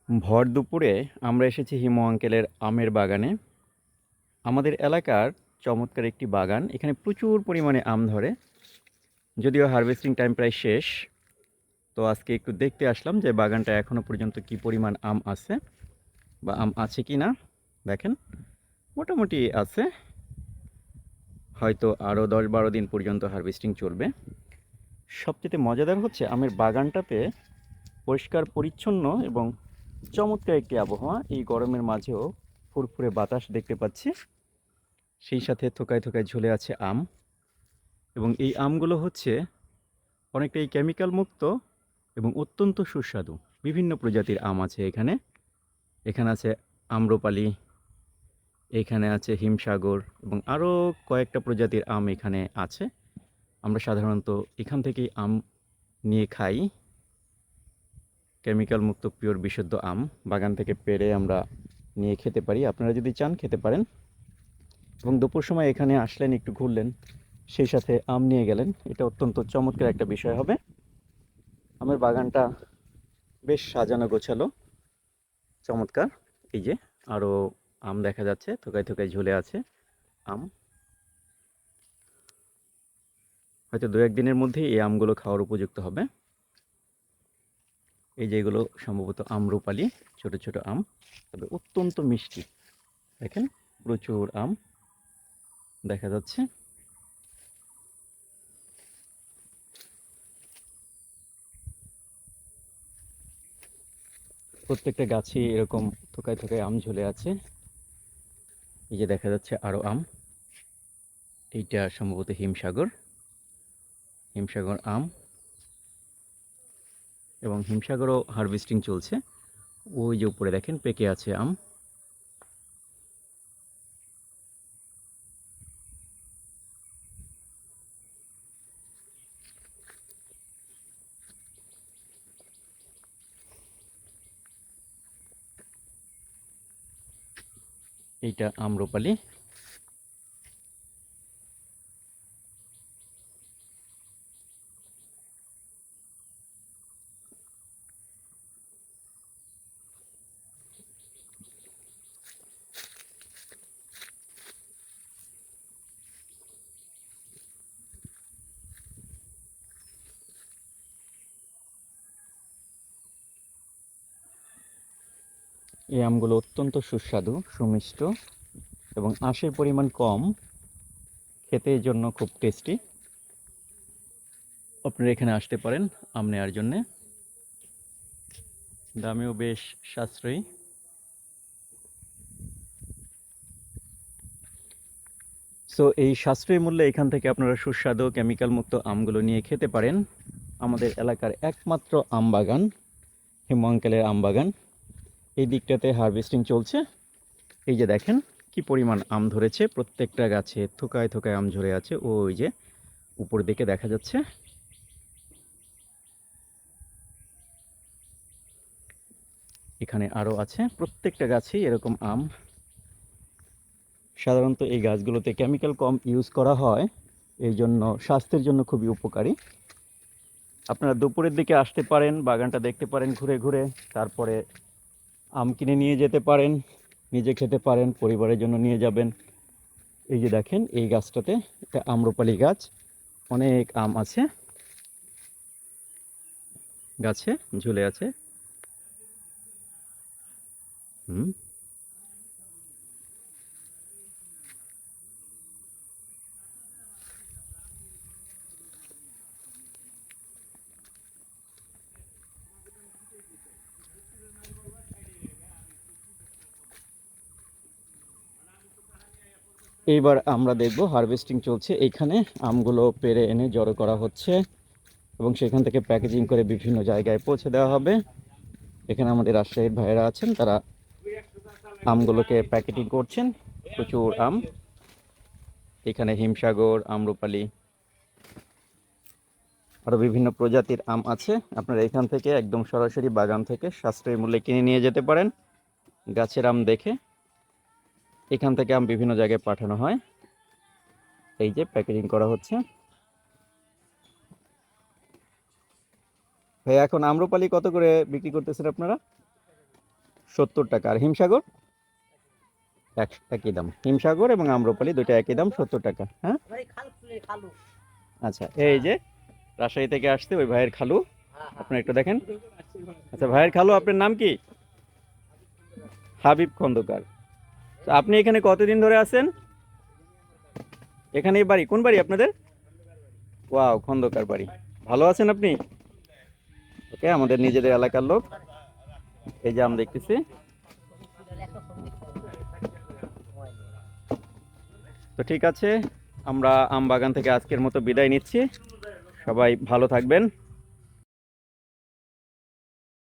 ভর দুপুরে আমরা এসেছি হিমু আঙ্কেলের আমের বাগানে। আমাদের এলাকার চমৎকার একটি বাগান। এখানে প্রচুর পরিমাণে আম ধরে। যদিও হারভেস্টিং টাইম প্রায় শেষ। তো আজকে একটু দেখতে আসলাম যে বাগানটা এখনো পর্যন্ত কি পরিমাণ আম আছে বা আম আছে কি না। দেখেন, মোটামুটি আছে। হয়তো আরও 10-12 দিন পর্যন্ত হারভেস্টিং চলবে। সবচেয়ে মজাদার হচ্ছে আমের বাগানটাতে পরিষ্কার পরিচ্ছন্ন এবং চমৎকার একটি আবহাওয়া। এই গরমের মাঝেও ফুরফুরে বাতাস দেখতে পাচ্ছি। সেই সাথে থোকায় থোকায় ঝুলে আছে আম, এবং এই আমগুলো হচ্ছে অনেকটাই কেমিক্যাল মুক্ত এবং অত্যন্ত সুস্বাদু। বিভিন্ন প্রজাতির আম আছে এখানে। এখানে আছে আম্রপালি, এখানে আছে হিমসাগর এবং আরও কয়েকটা প্রজাতির আম এখানে আছে। আমরা সাধারণত এখান থেকেই আম নিয়ে খাই। কেমিক্যাল মুক্ত পিওর বিশুদ্ধ আম বাগান থেকে পেড়ে আমরা নিয়ে খেতে পারি। আপনারা যদি চান খেতে পারেন। এবং দুপুর সময় এখানে আসলেন, একটু ঘুরলেন, সেই সাথে আম নিয়ে গেলেন, এটা অত্যন্ত চমৎকার একটা বিষয় হবে। আমের বাগানটা বেশ সাজানো গোছালো, চমৎকার। এই যে আরও আম দেখা যাচ্ছে, থোকায় থোকায় ঝুলে আছে আম। হয়তো 2-1 দিনের মধ্যেই এই আমগুলো খাওয়ার উপযুক্ত হবে। এই যে এগুলো সম্ভবত আম্রপালি, ছোট ছোট আম, তবে অত্যন্ত মিষ্টি। দেখেন, প্রচুর আম দেখা যাচ্ছে। প্রত্যেকটা গাছে এরকম থোকায় থোকায় আম ঝুলে আছে। এই যে দেখা যাচ্ছে আরও আম। এইটা সম্ভবত হিমসাগর, হিমসাগর আম। এবং হিমসাগরও হারভেস্টিং চলছে। ওই যে উপরে দেখেন পেকে আছে আম। এইটা আম্রপালি। এই আমগুলো অত্যন্ত সুস্বাদু, সুমিষ্ট এবং আঁশের পরিমাণ কম, খেতে এর জন্য খুব টেস্টি। আপনারা এখানে আসতে পারেন আম নেওয়ার জন্যে। দামেও বেশ সাশ্রয়ী। সো এই সাশ্রয়ী মূল্যে এখান থেকে আপনারা সুস্বাদু কেমিক্যাল মুক্ত আমগুলো নিয়ে খেতে পারেন। আমাদের এলাকার একমাত্র আম বাগান হিমু আঙ্কেলের আম বাগান। এই দিকটাতে হারভেস্টিং চলছে। এই যে দেখেন কি পরিমাণ আম ধরেছে, প্রত্যেকটা গাছে থোকায় থোকায় আম ঝরে আছে। ওই যে উপর দিকে দেখা যাচ্ছে। এখানে আরও আছে, প্রত্যেকটা গাছেই এরকম আম। সাধারণত এই গাছগুলোতে কেমিক্যাল কম ইউজ করা হয়, এই জন্য স্বাস্থ্যের জন্য খুবই উপকারী। আপনারা দুপুরের দিকে আসতে পারেন, বাগানটা দেখতে পারেন ঘুরে ঘুরে। তারপরে আম কিনে নিয়ে যেতে পারেন, নিজে খেতে পারেন, পরিবারের জন্য নিয়ে যাবেন। এই যে দেখেন এই গাছটাতে, এটা আম্রপালি গাছ, অনেক আম আছে, গাছে ঝুলে আছে। হুম, এইবার আমরা দেখব হারভেস্টিং চলছে। এইখানে আমগুলো পেড়ে এনে জড়ো করা হচ্ছে এবং সেখান থেকে প্যাকেজিং করে বিভিন্ন জায়গায় পৌঁছে দেওয়া হবে। এখানে আমাদের রাজশাহীর ভাইয়েরা আছেন, তারা আমগুলোকে প্যাকেটিং করছেন। প্রচুর আম, এখানে হিমসাগর, আম্রপালি, আরও বিভিন্ন প্রজাতির আম আছে। আপনারা এখান থেকে একদম সরাসরি বাগান থেকে সাশ্রয়ী মূল্যে কিনে নিয়ে যেতে পারেন গাছের আম দেখে। এখান থেকে আম বিভিন্ন জায়গায় পাঠানো হয়। এই যে প্যাকেজিং করা হচ্ছে। ভাই, এখন আম্রপালি কত করে বিক্রি করতেছেন আপনারা? 70 টাকা। আর হিমসাগর একই দাম। হিমসাগর এবং আম্রপালি দুটো একই দাম, 70 টাকা। হ্যাঁ, আচ্ছা, এই যে রাজশাহী থেকে আসছে ওই ভাইয়ের খালু, আপনি একটু দেখেন। আচ্ছা ভাইয়ের খালু, আপনার নাম কি? হাবিব খন্দকার। তো আপনি এখানে কতদিন ধরে আছেন? এখানেই বাড়ি? কোন বাড়ি আপনাদের? ওয়াও, খন্দকার বাড়ি। ভালো আছেন আপনি? ওকে, আমাদের নিজেদের এলাকার লোক। এই যে আম দেখতেছি। তো ঠিক আছে, আমরা আম বাগান থেকে আজকের মতো বিদায় নিচ্ছি। সবাই ভালো থাকবেন।